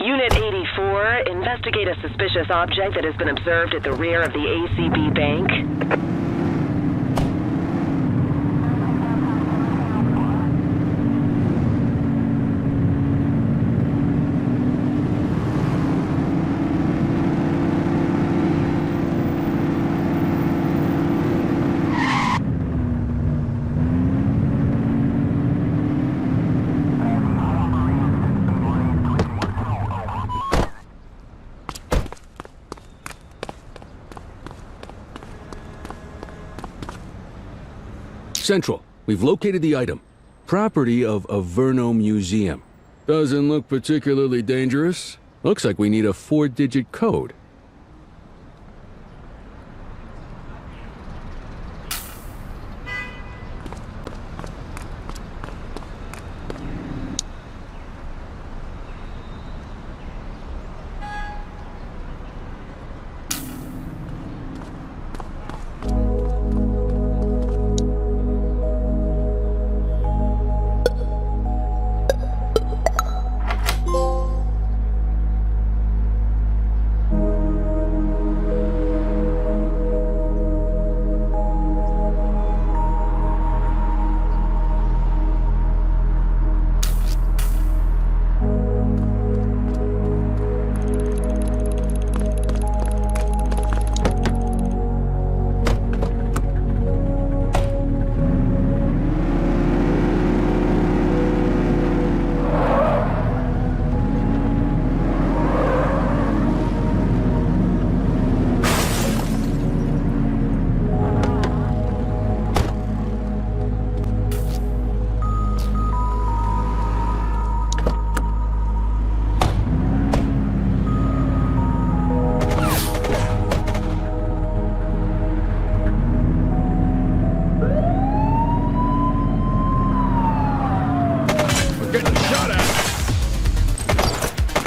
Unit 84, investigate a suspicious object that has been observed at the rear of the ACB bank. Central, we've located the item. Property of a Verno museum. Doesn't look particularly dangerous. Looks like we need a 4-digit code.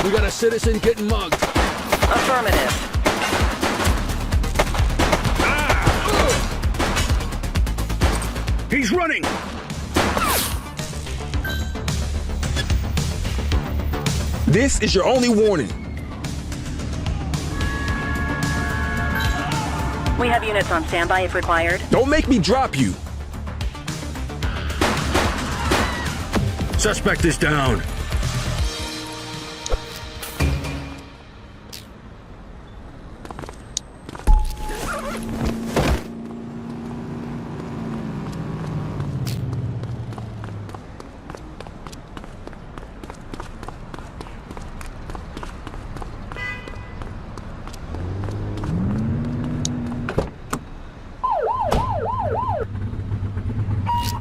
We got a citizen getting mugged. Affirmative. He's running! This is your only warning. We have units on standby if required. Don't make me drop you. Suspect is down.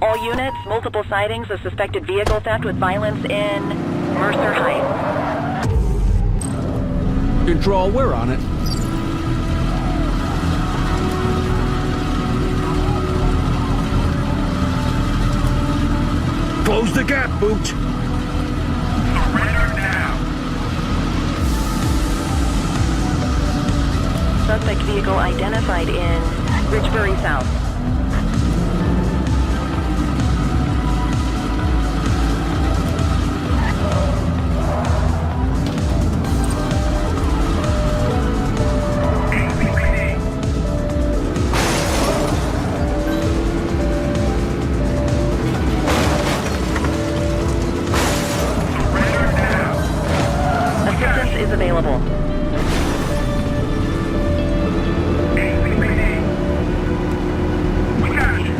All units, multiple sightings of suspected vehicle theft with violence in Mercer Heights. Control, we're on it. Close the gap, Boot. Surrender now. Suspect vehicle identified in Richbury South. Is available. We got you.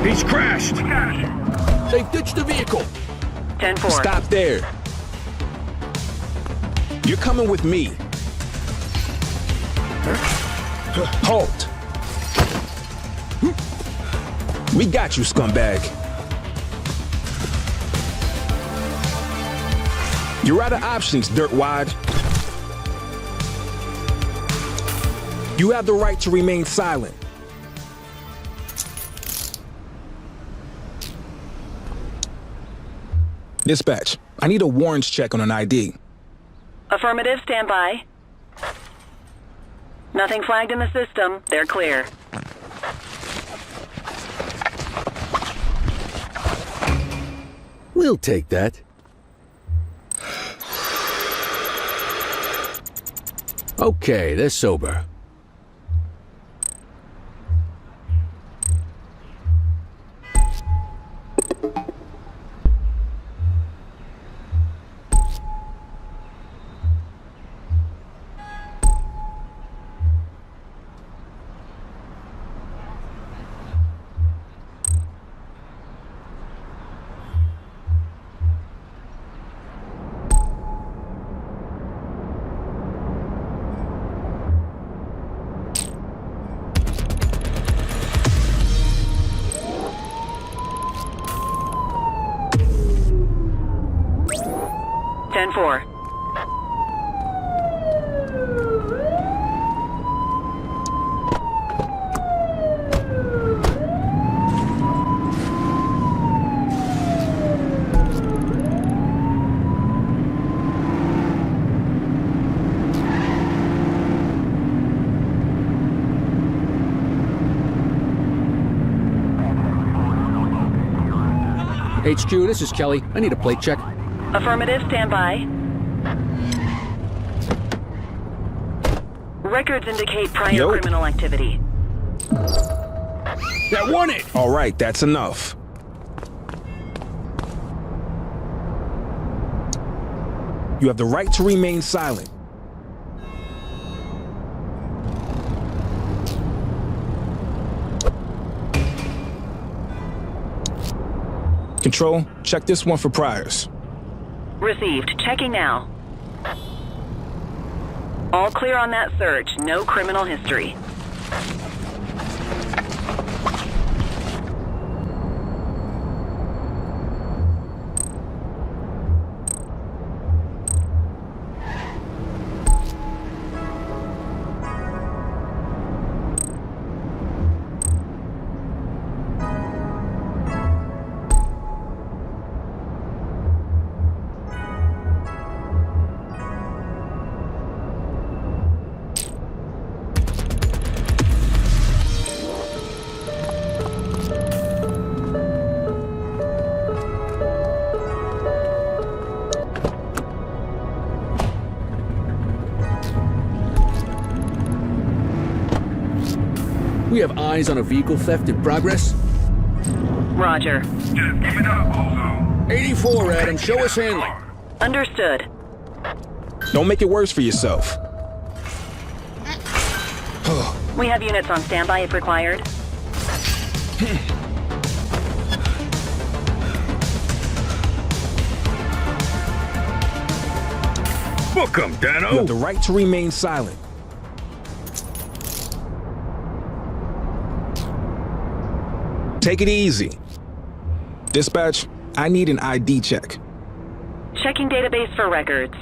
He's crashed. We got you. They ditched the vehicle. 10-4. Stop there. You're coming with me. Halt. We got you, scumbag. You're out of options, dirtwad. You have the right to remain silent. Dispatch, I need a warrants check on an ID. Affirmative, stand by. Nothing flagged in the system. They're clear. We'll take that. Okay, they're sober. Ten four. HQ, this is Kelly. I need a plate check. Affirmative, stand by. Records indicate prior Yo. criminal activity. That won it! All right, that's enough. You have the right to remain silent. Control, check this one for priors. Received. Checking now. All clear on that search. No criminal history. We have eyes on a vehicle theft in progress. Roger. Just give it up, Bozo. 84, Adam. Show us handling. Understood. Don't make it worse for yourself. We have units on standby if required. Book 'em, You Dano. have the right to remain silent. Take it easy. Dispatch, I need an ID check. Checking database for records.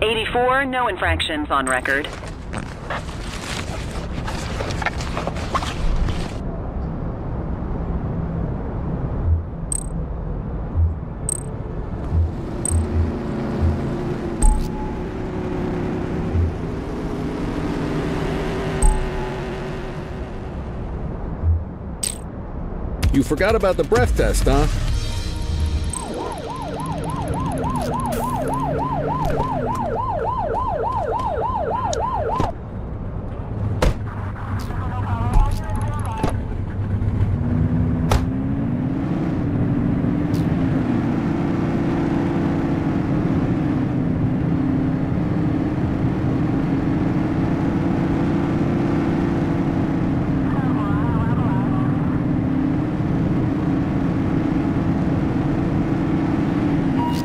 84, no infractions on record. You forgot about the breath test, huh?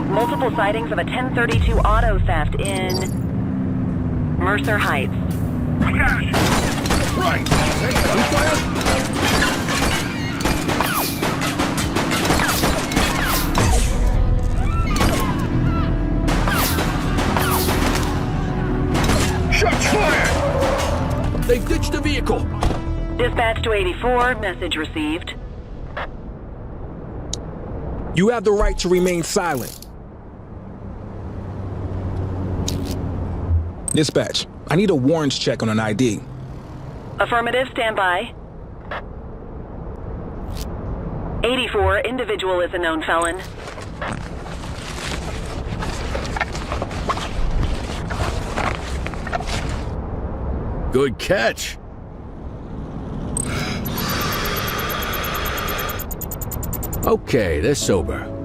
Multiple sightings of a 1032 auto theft in Mercer Heights. We got you. Right. Shots fired! They ditched the vehicle. Dispatch to 84, message received. You have the right to remain silent. Dispatch, I need a warrants check on an ID. Affirmative, stand by. 84, individual is a known felon. Good catch. Okay, they're sober.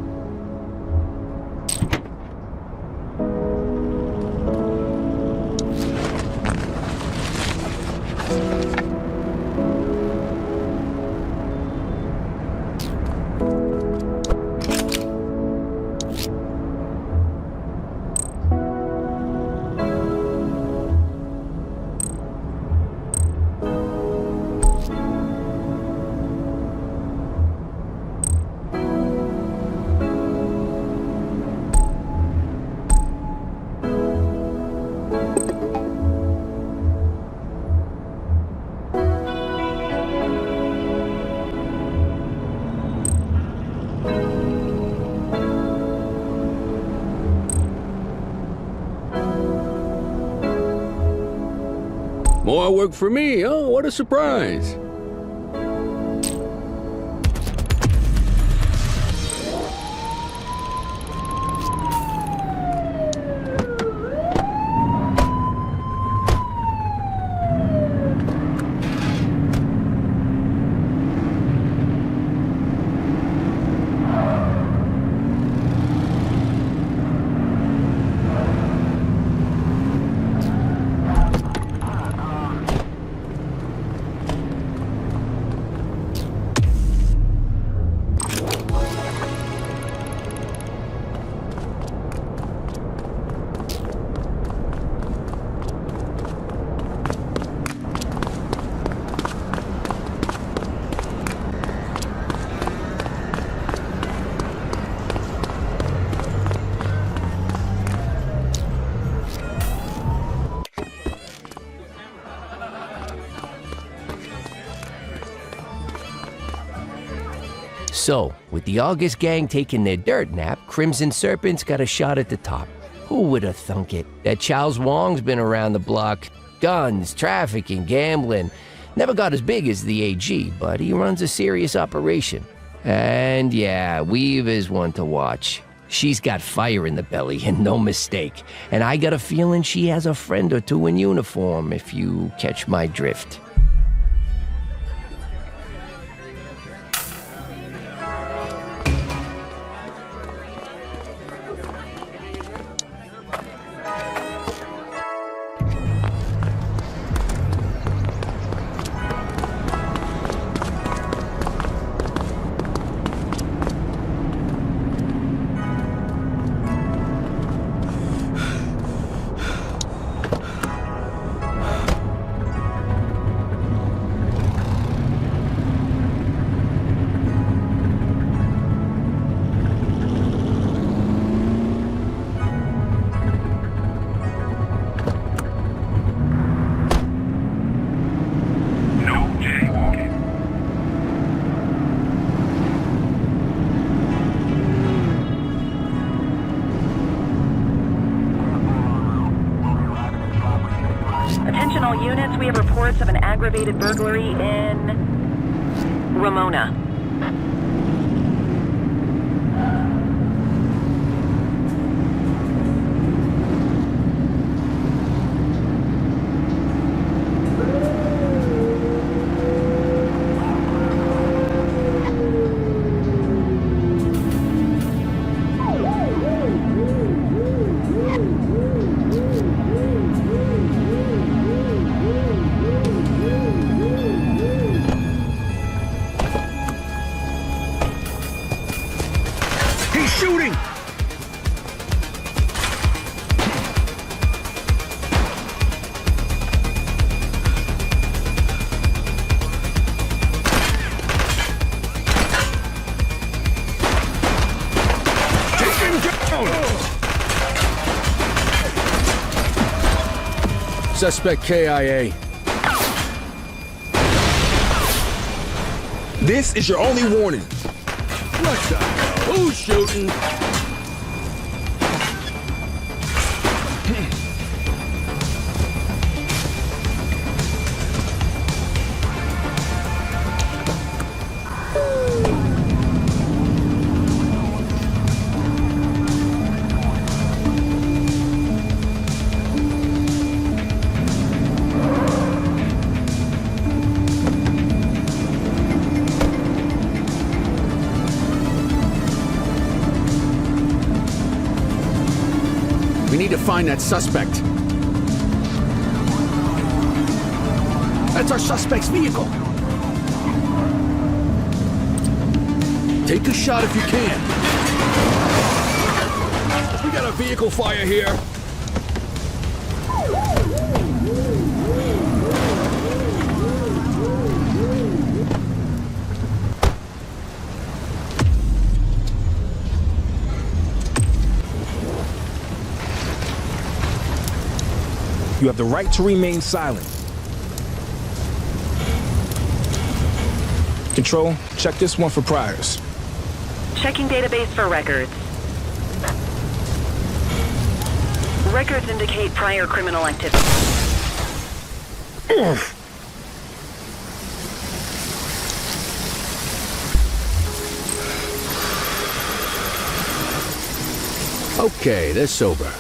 More work for me. Oh, what a surprise. So, with the August gang taking their dirt nap, Crimson Serpent's got a shot at the top. Who would have thunk it? That Charles Wong's been around the block. Guns, trafficking, gambling. Never got as big as the AG, but he runs a serious operation. And yeah, Weave is one to watch. She's got fire in the belly, and no mistake. And I got a feeling she has a friend or two in uniform, if you catch my drift. Attention all units, we have reports of an aggravated burglary in Ramona. Shooting! Take him down! Suspect KIA. This is your only warning. What the hell? Who's shooting? We need to find that suspect. That's our suspect's vehicle. Take a shot if you can. We got a vehicle fire here. You have the right to remain silent. Control, check this one for priors. Checking database for records. Records indicate prior criminal activity. Okay, they're sober.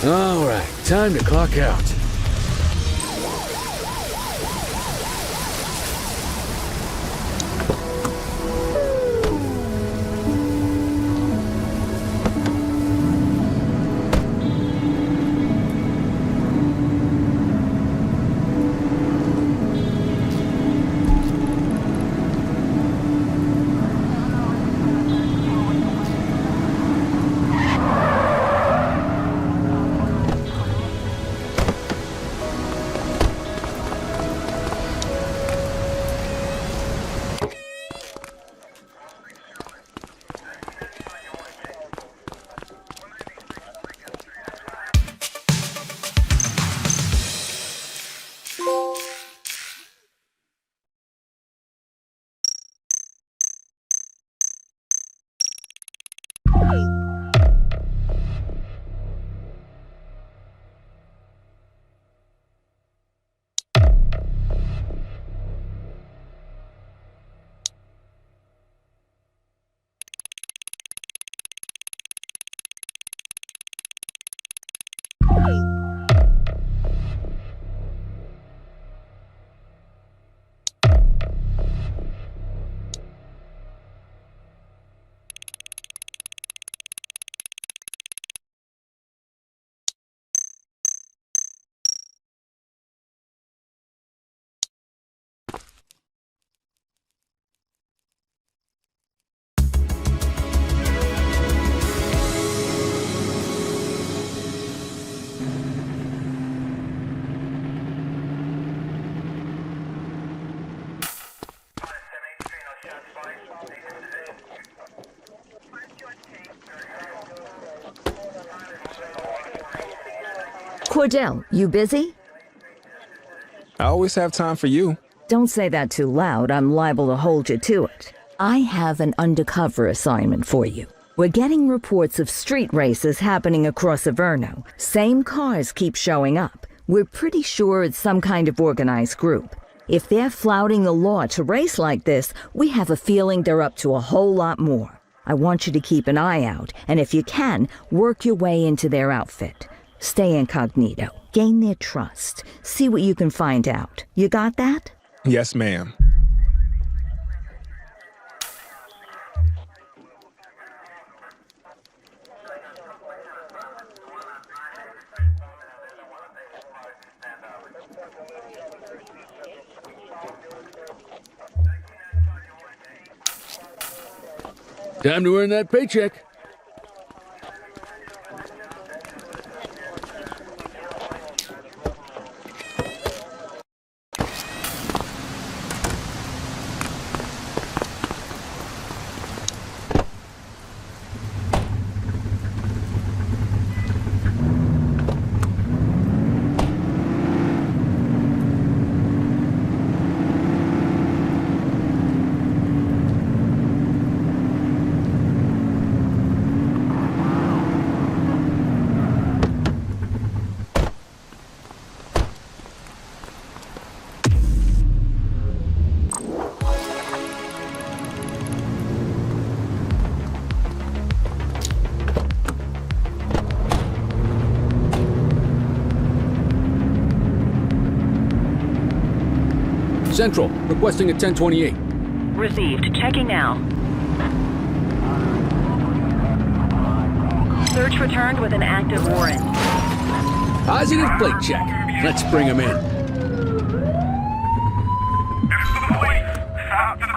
All right, time to clock out. Cordell, you busy? I always have time for you. Don't say that too loud. I'm liable to hold you to it. I have an undercover assignment for you. We're getting reports of street races happening across Averno. Same cars keep showing up. We're pretty sure it's some kind of organized group. If they're flouting the law to race like this, we have a feeling they're up to a whole lot more. I want you to keep an eye out, and if you can, work your way into their outfit. Stay incognito. Gain their trust. See what you can find out. You got that? Yes, ma'am. Time to earn that paycheck. Central, requesting a 1028. Received. Checking now. Search returned with an active warrant. Positive plate check. Let's bring him in. This is the police. Stop to the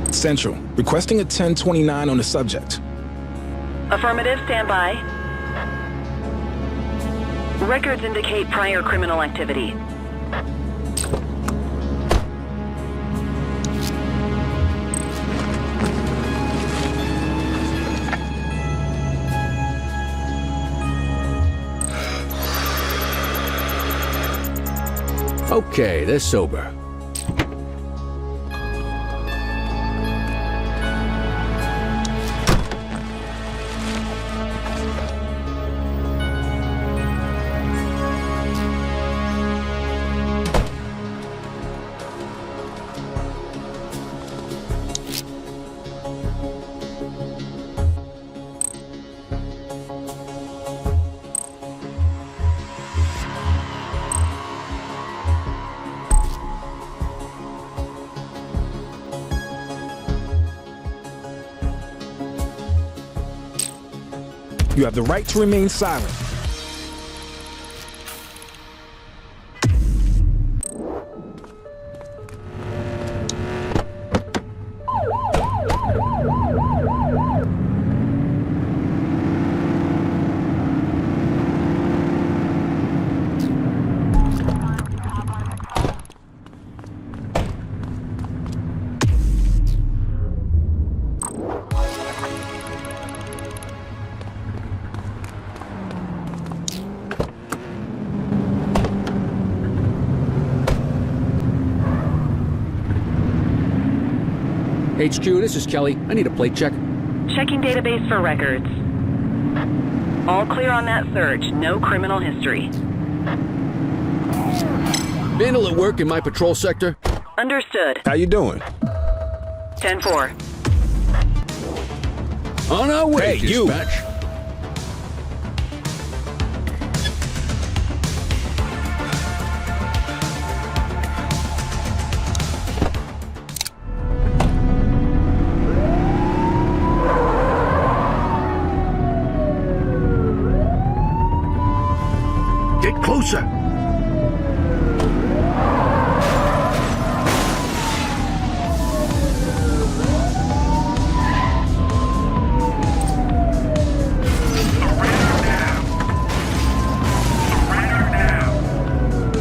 car. Central, requesting a 1029 on the subject. Affirmative. Stand by. Records indicate prior criminal activity. Okay, they're sober. You have the right to remain silent. HQ, this is Kelly. I need a plate check. Checking database for records. All clear on that search. No criminal history. Vandal at work in my patrol sector. Understood. How you doing? 10-4. On our way, Hey, you. dispatch. Get closer. Surrender now.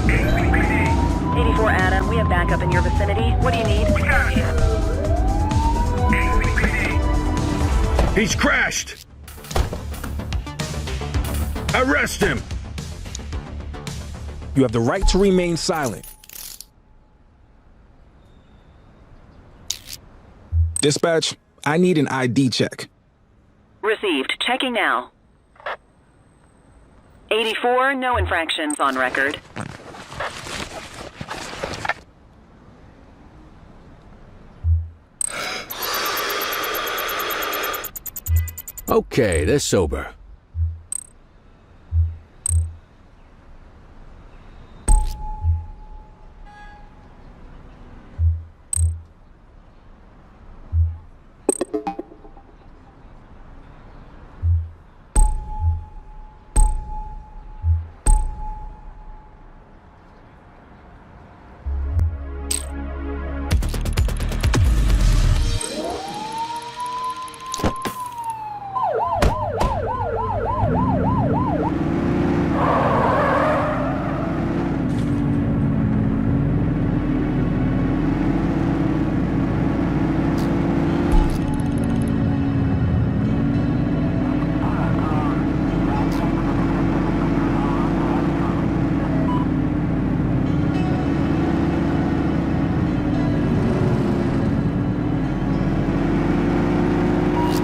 8CPD. 84 Adam, we have backup in your vicinity. What do you need? We got you. 8CPD. He's crashed. Arrest him. You have the right to remain silent. Dispatch, I need an ID check. Received. Checking now. 84, no infractions on record. Okay, they're sober.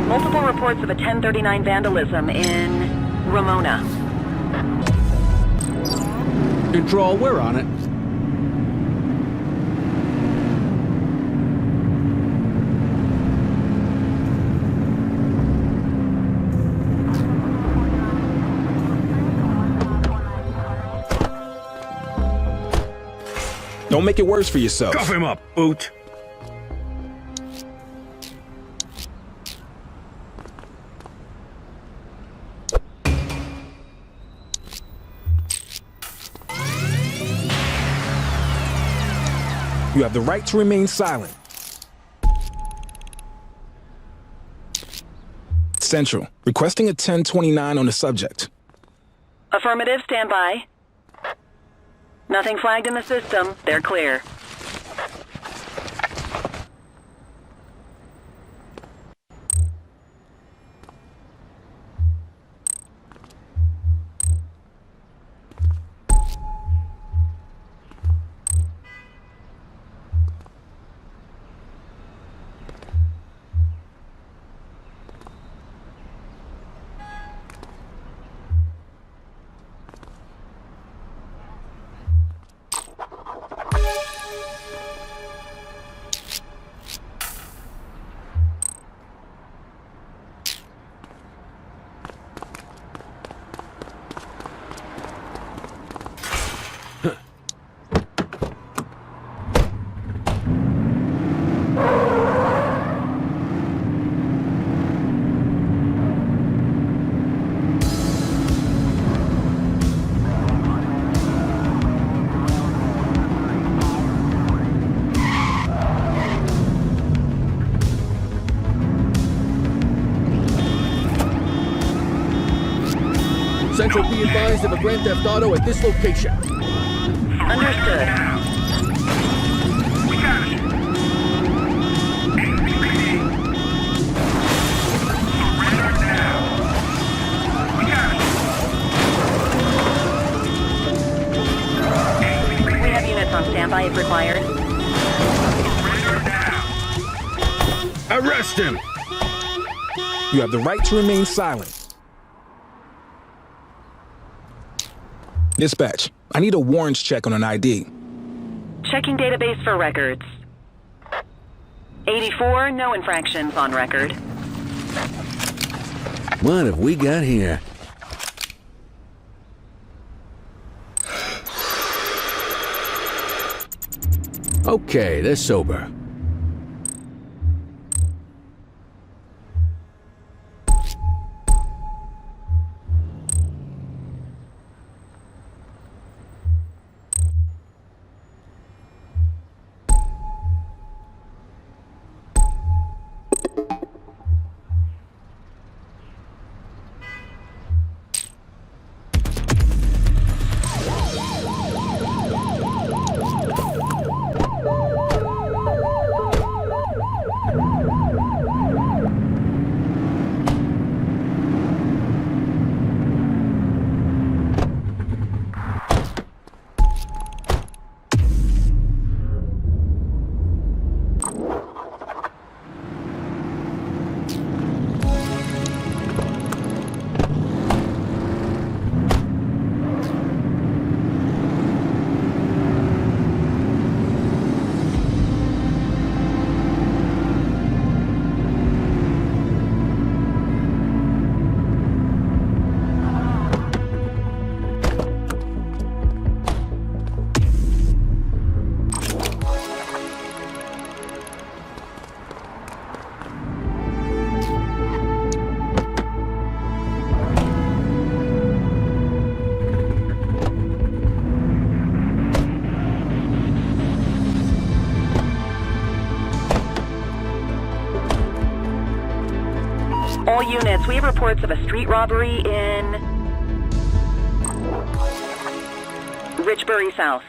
Multiple reports of a 1039 vandalism in Ramona. Control, we're on it. Don't make it worse for yourself. Cuff him up, boot. You have the right to remain silent. Central, requesting a 1029 on the subject. Affirmative, stand by. Nothing flagged in the system. They're clear. Central, be advised of a Grand Theft Auto at this location. Understood. We got it. ACPD. Surrender now. We got it. We have units on standby if required. Surrender now. Arrest him! You have the right to remain silent. Dispatch, I need a warrants check on an ID. Checking database for records. 84, no infractions on record. What have we got here? Okay, they're sober. All units, we have reports of a street robbery in Richbury South.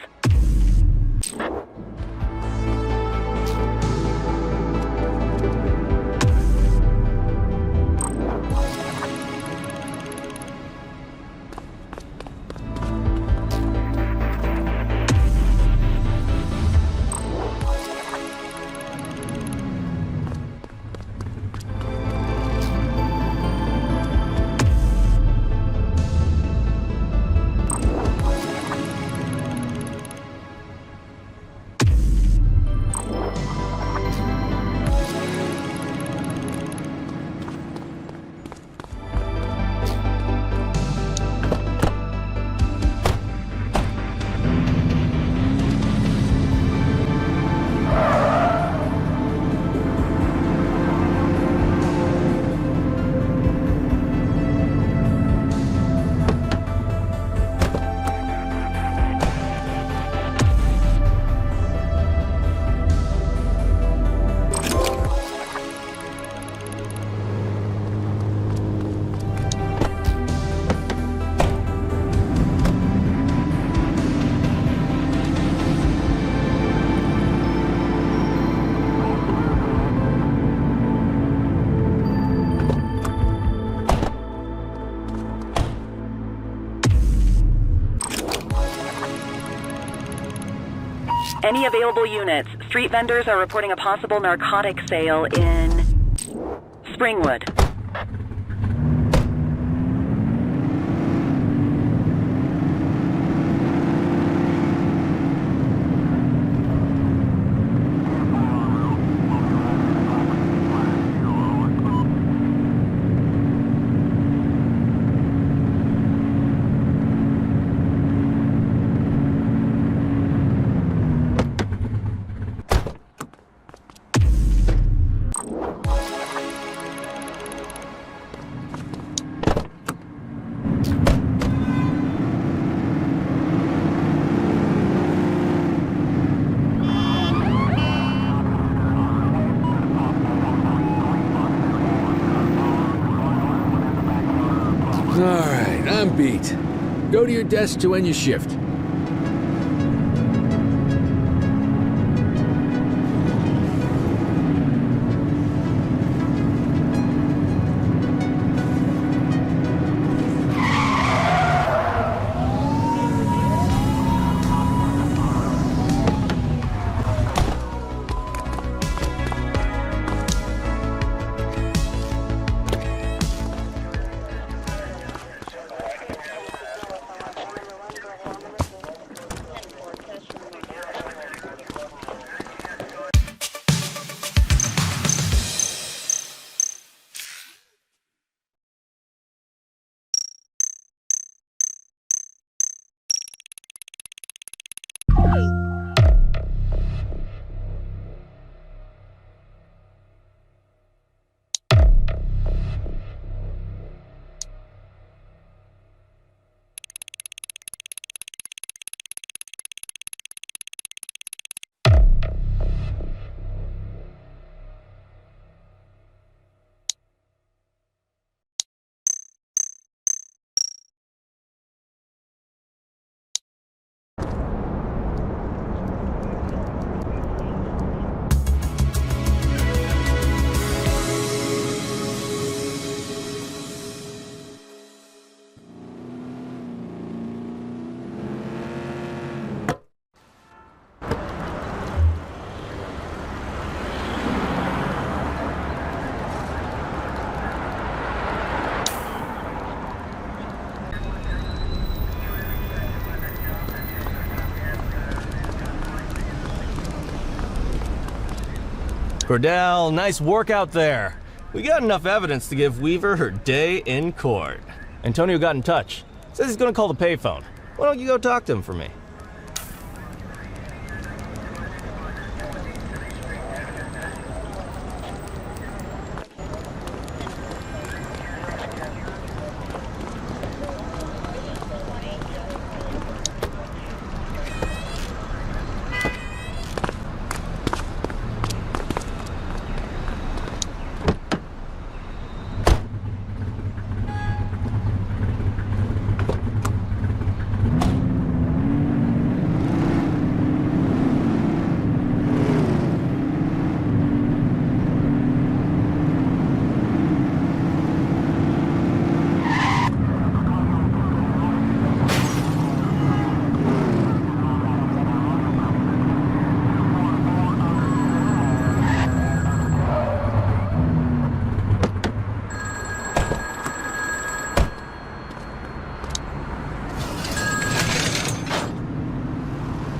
Any available units? Street vendors are reporting a possible narcotic sale in Springwood. Alright, I'm beat. Go to your desk to end your shift. Cordell, nice work out there. We got enough evidence to give Weaver her day in court. Antonio got in touch. Says he's gonna call the payphone. Why don't you go talk to him for me?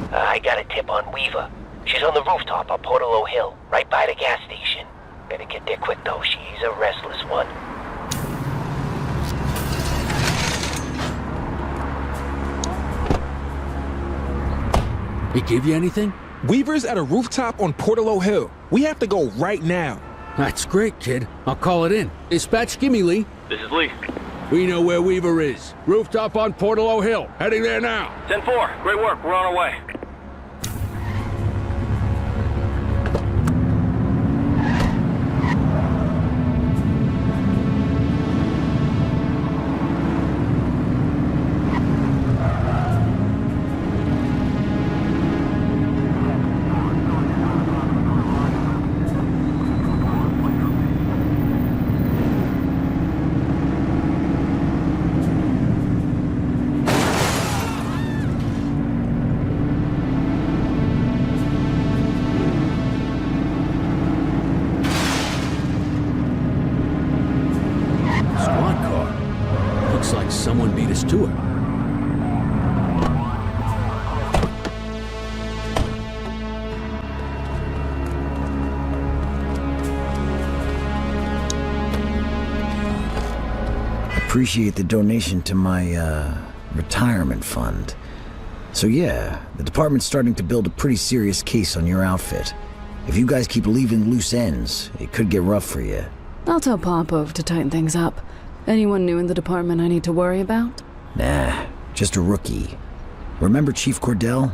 I got a tip on Weaver. She's on the rooftop on Portalo Hill, right by the gas station. Better get there quick though, she's a restless one. He give you anything? Weaver's at a rooftop on Portalo Hill. We have to go right now. That's great, kid. I'll call it in. Dispatch, gimme Lee. This is Lee. We know where Weaver is. Rooftop on Portalo Hill. Heading there now. 10-4. Great work. We're on our way. Looks like someone beat us to it. Appreciate the donation to my, retirement fund. So yeah, the department's starting to build a pretty serious case on your outfit. If you guys keep leaving loose ends, it could get rough for you. I'll tell Popov to tighten things up. Anyone new in the department I need to worry about? Nah, just a rookie. Remember Chief Cordell?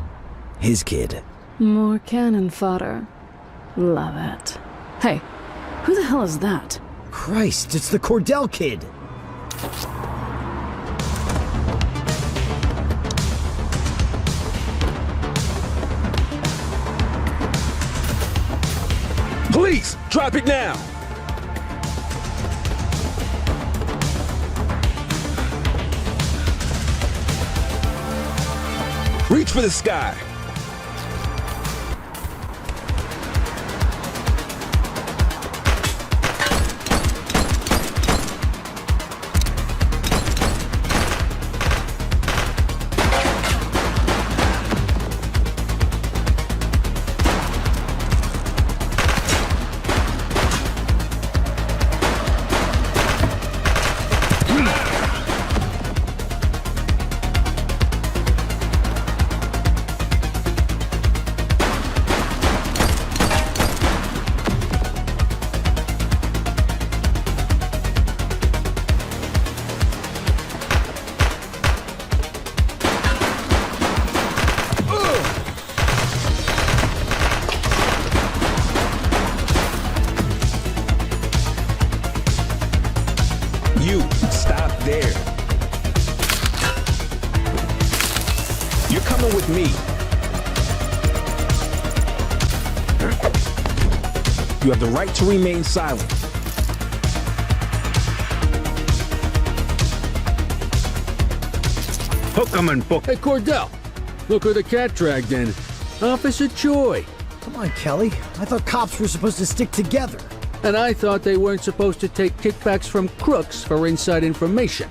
His kid. More cannon fodder. Love it. Hey, who the hell is that? Christ, it's the Cordell kid! Police, drop it now! Reach for the sky. You, stop there. You're coming with me. You have the right to remain silent. Hook 'em and book. Hey, Cordell, look who the cat dragged in. Officer Choi. Come on, Kelly. I thought cops were supposed to stick together. And I thought they weren't supposed to take kickbacks from crooks for inside information.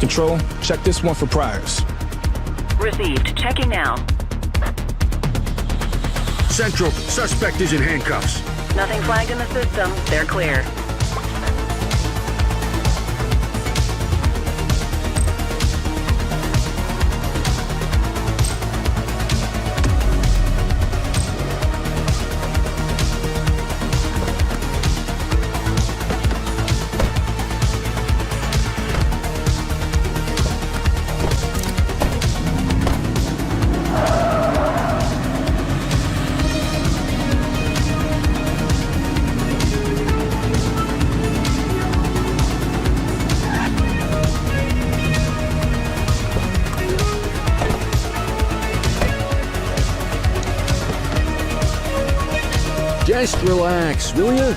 Control, check this one for priors. Received. Checking now. Central, suspect is in handcuffs. Nothing flagged in the system. They're clear. Just relax, will ya?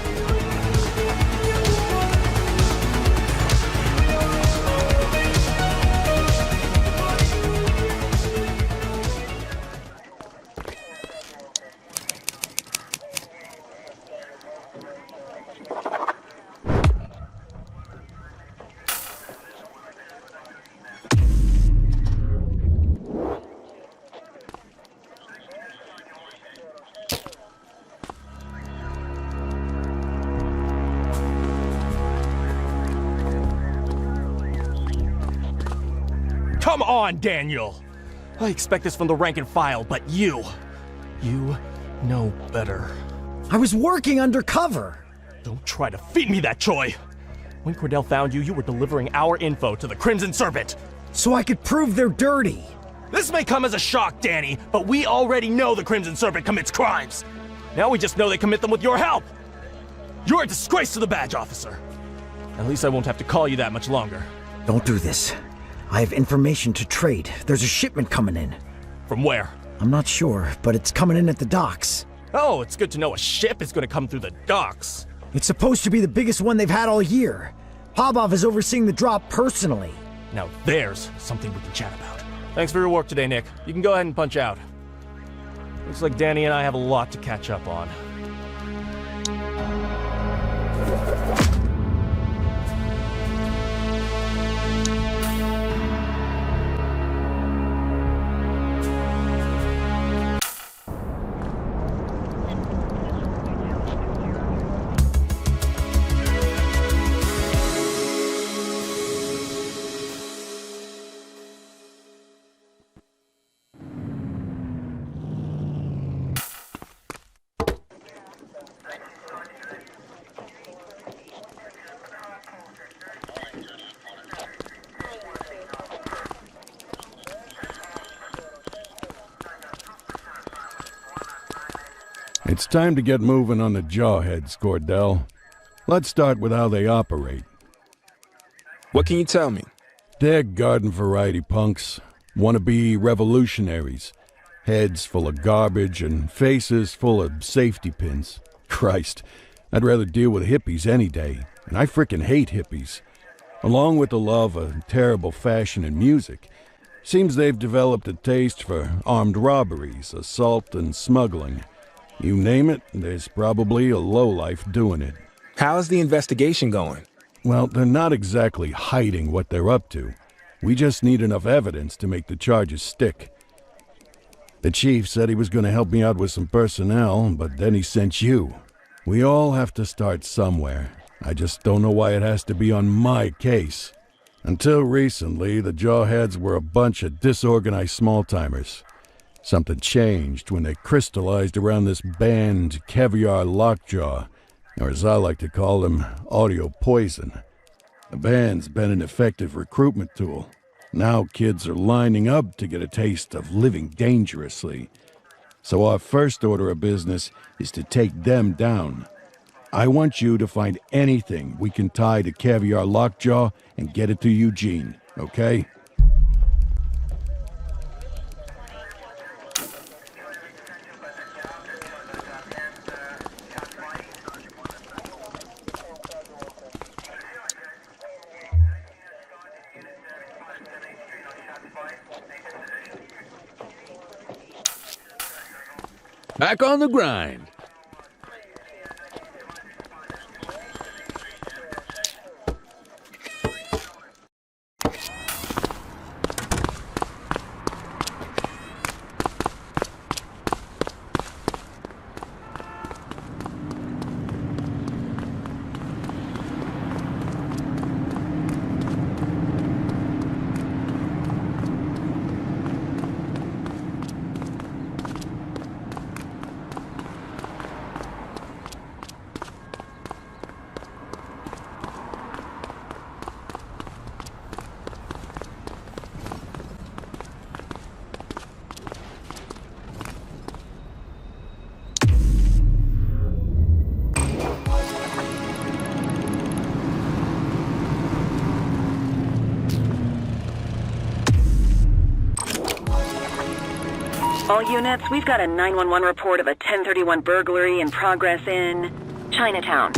Come on, Daniel! I expect this from the rank and file, but you know better. I was working undercover. Don't try to feed me that, Choi! When Cordell found you, you were delivering our info to the Crimson Serpent. So I could prove they're dirty. This may come as a shock, Danny, but we already know the Crimson Serpent commits crimes. Now we just know they commit them with your help. You're a disgrace to the badge officer. At least I won't have to call you that much longer. Don't do this. I have information to trade. There's a shipment coming in. From where? I'm not sure, but it's coming in at the docks. Oh, it's good to know a ship is going to come through the docks. It's supposed to be the biggest one they've had all year. Popov is overseeing the drop personally. Now there's something we can chat about. Thanks for your work today, Nick. You can go ahead and punch out. Looks like Danny and I have a lot to catch up on. It's time to get moving on the Jawheads, Cordell. Let's start with how they operate. What can you tell me? They're garden variety punks, wannabe revolutionaries, heads full of garbage and faces full of safety pins. Christ, I'd rather deal with hippies any day, and I frickin' hate hippies. Along with the love of terrible fashion and music, seems they've developed a taste for armed robberies, assault, and smuggling. You name it, there's probably a lowlife doing it. How's the investigation going? Well, they're not exactly hiding what they're up to. We just need enough evidence to make the charges stick. The chief said he was going to help me out with some personnel, but then he sent you. We all have to start somewhere. I just don't know why it has to be on my case. Until recently, the Jawheads were a bunch of disorganized small-timers. Something changed when they crystallized around this band Caviar Lockjaw, or as I like to call them, Audio Poison. The band's been an effective recruitment tool. Now kids are lining up to get a taste of living dangerously. So our first order of business is to take them down. I want you to find anything we can tie to Caviar Lockjaw and get it to Eugene, okay? Back on the grind. All units, we've got a 911 report of a 1031 burglary in progress in Chinatown.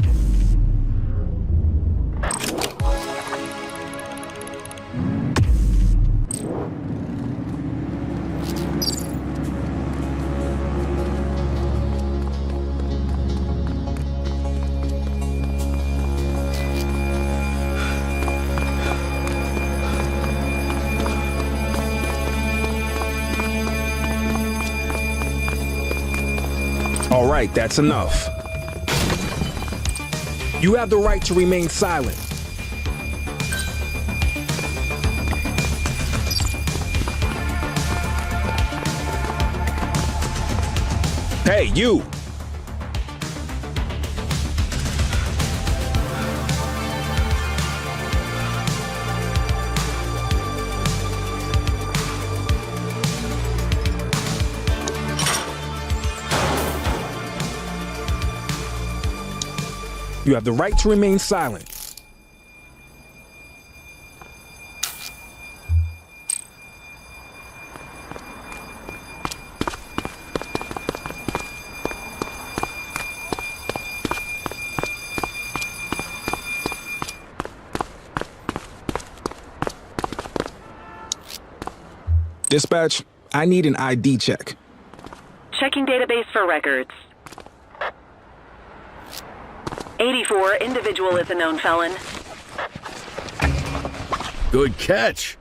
All right, that's enough. You have the right to remain silent. Hey, you! You have the right to remain silent. Dispatch, I need an ID check. Checking database for records. 84, individual is a known felon. Good catch.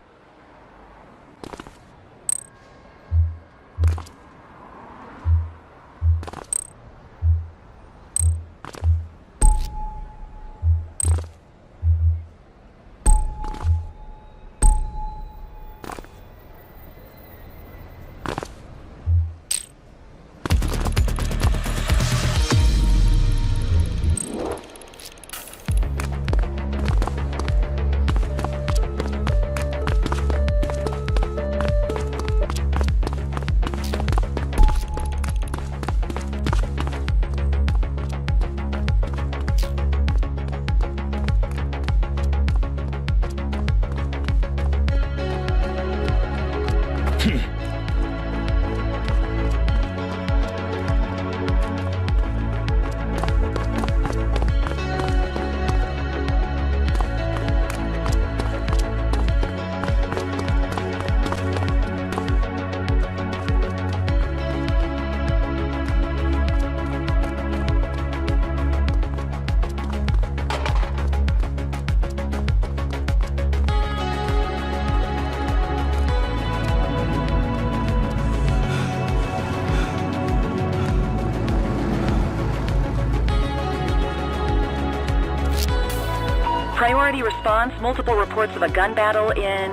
Priority response, multiple reports of a gun battle in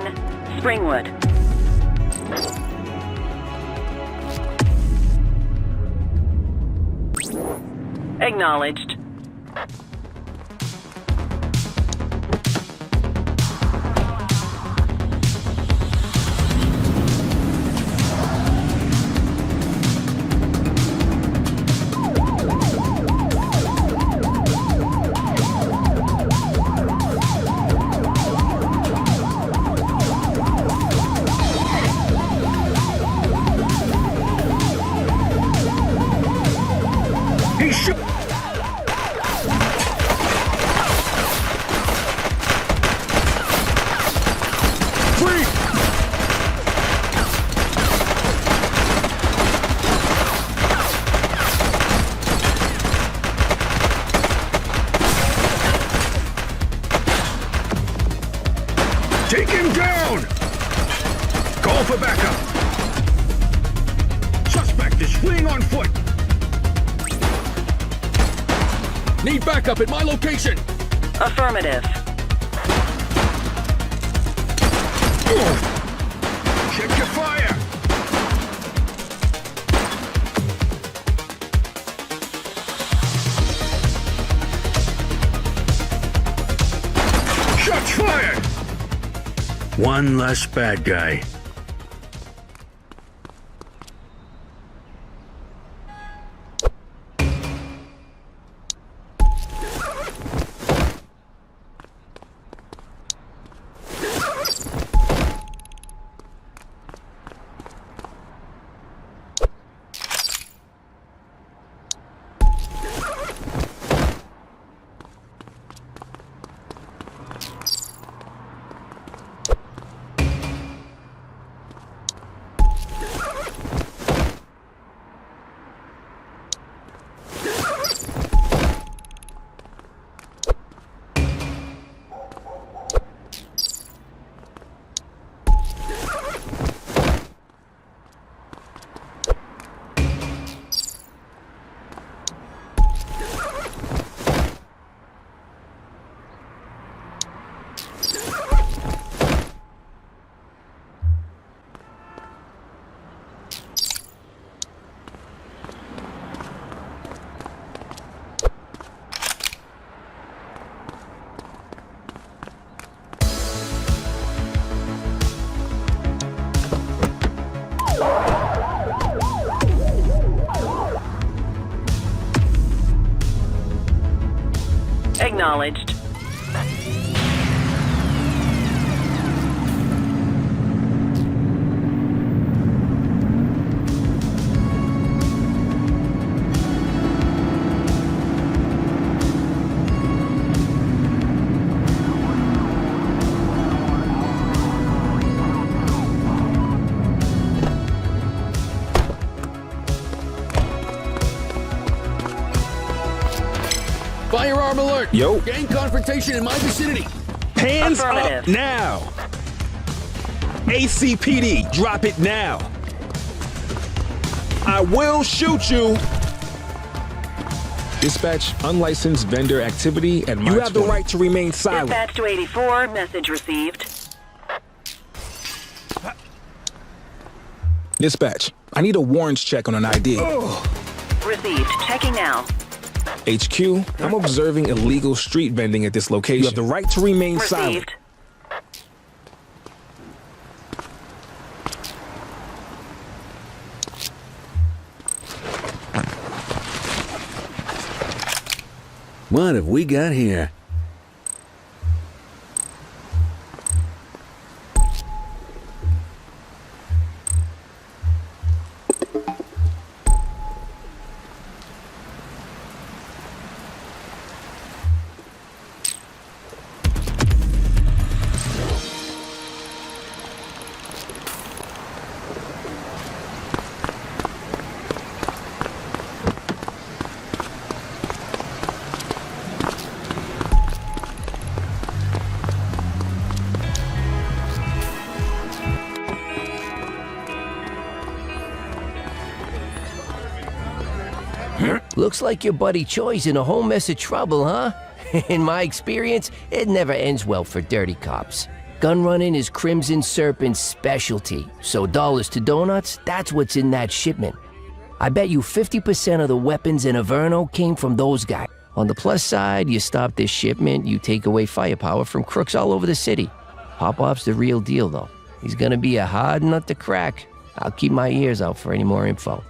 Springwood. Acknowledged. Take him down! Call for backup. Suspect is fleeing on foot. Need backup at my location! Affirmative. Check your fire! Shots fired! One less bad guy. Acknowledged. Firearm alert! Yo. Gang confrontation in my vicinity! Hands up Affirmative. now! ACPD, drop it now! I will shoot you! Dispatch, unlicensed vendor activity at You have the right to remain silent. Dispatch to 84, message received. Dispatch, I need a warrants check on an ID. Received. Checking now. HQ, I'm observing illegal street vending at this location. You have the right to remain silent. Received. What have we got here? Looks like your buddy Choi's in a whole mess of trouble, huh? In my experience, it never ends well for dirty cops. Gun running is Crimson Serpent's specialty, so dollars to donuts, that's what's in that shipment. I bet you 50% of the weapons in Averno came from those guys. On the plus side, you stop this shipment, you take away firepower from crooks all over the city. Popov's the real deal, though. He's gonna be a hard nut to crack. I'll keep my ears out for any more info.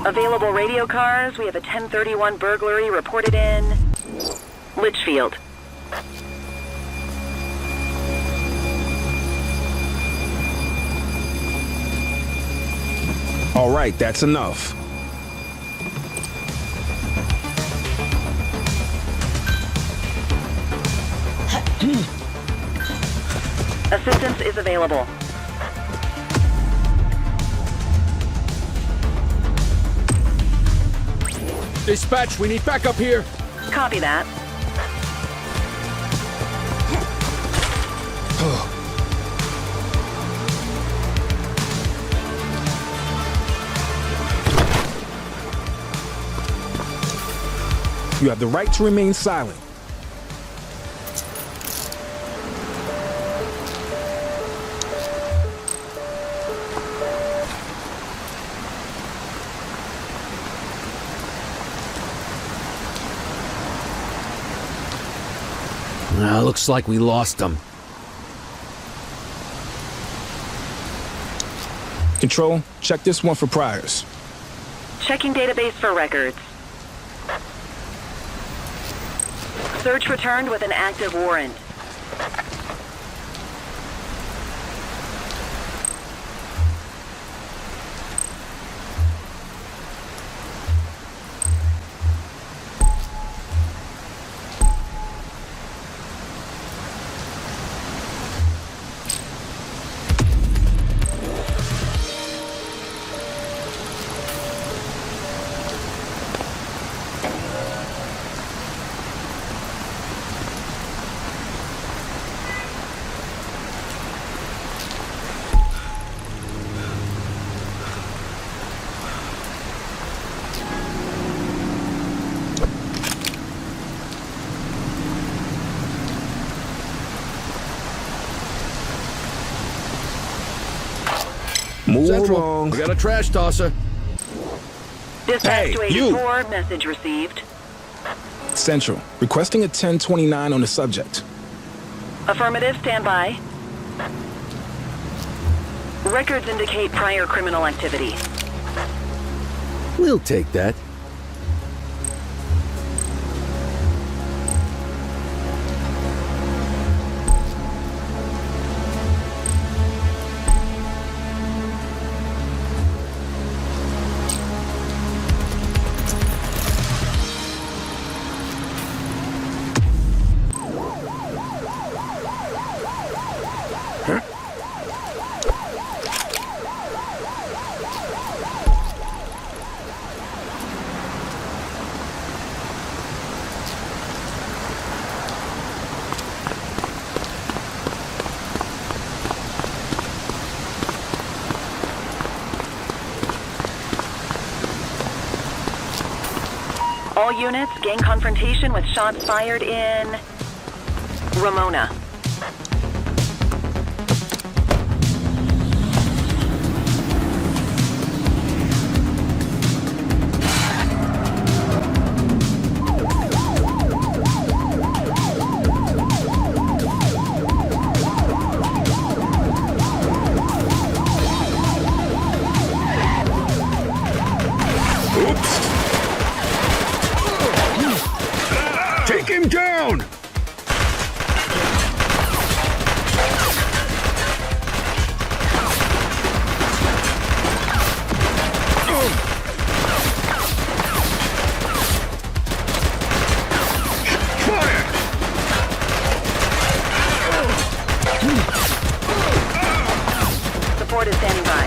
Available radio cars. We have a 1031 burglary reported in Litchfield. All right, that's enough. Assistance is available. Dispatch, we need backup here. Copy that. You have the right to remain silent. Looks like we lost them. Control, check this one for priors. Checking database for records. Search returned with an active warrant. Move Central, along. we got a trash tosser. Dispatch to Hey, you. 84, message received. Central, requesting a 1029 on the subject. Affirmative, stand by. Records indicate prior criminal activity. We'll take that. All units, gang confrontation with shots fired in Ramona. Take him down! Support is standing by.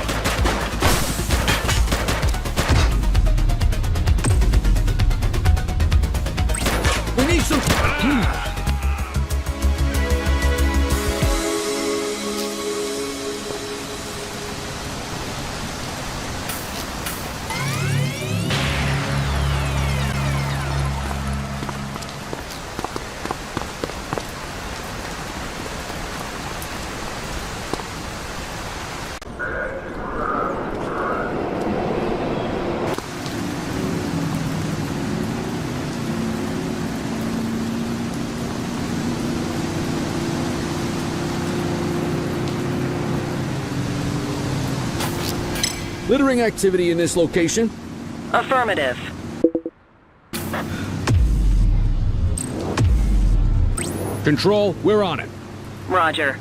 We need some... Littering activity in this location? Affirmative. Control, we're on it. Roger.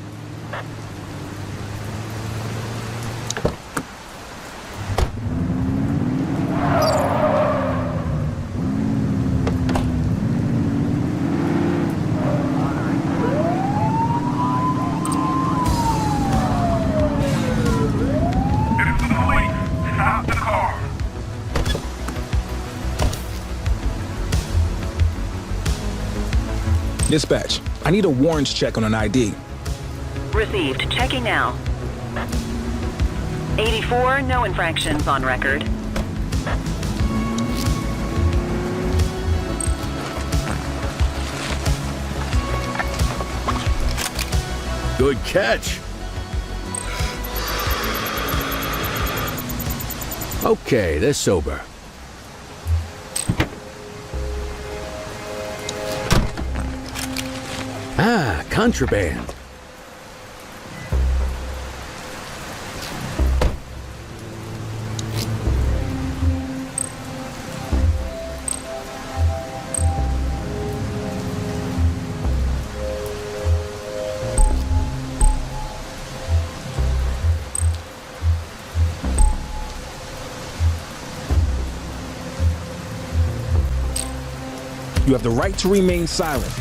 Dispatch, I need a warrants check on an ID. Received. Checking now. 84, no infractions on record. Good catch. Okay, they're sober. Ah, contraband. You have the right to remain silent.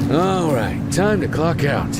All right, time to clock out.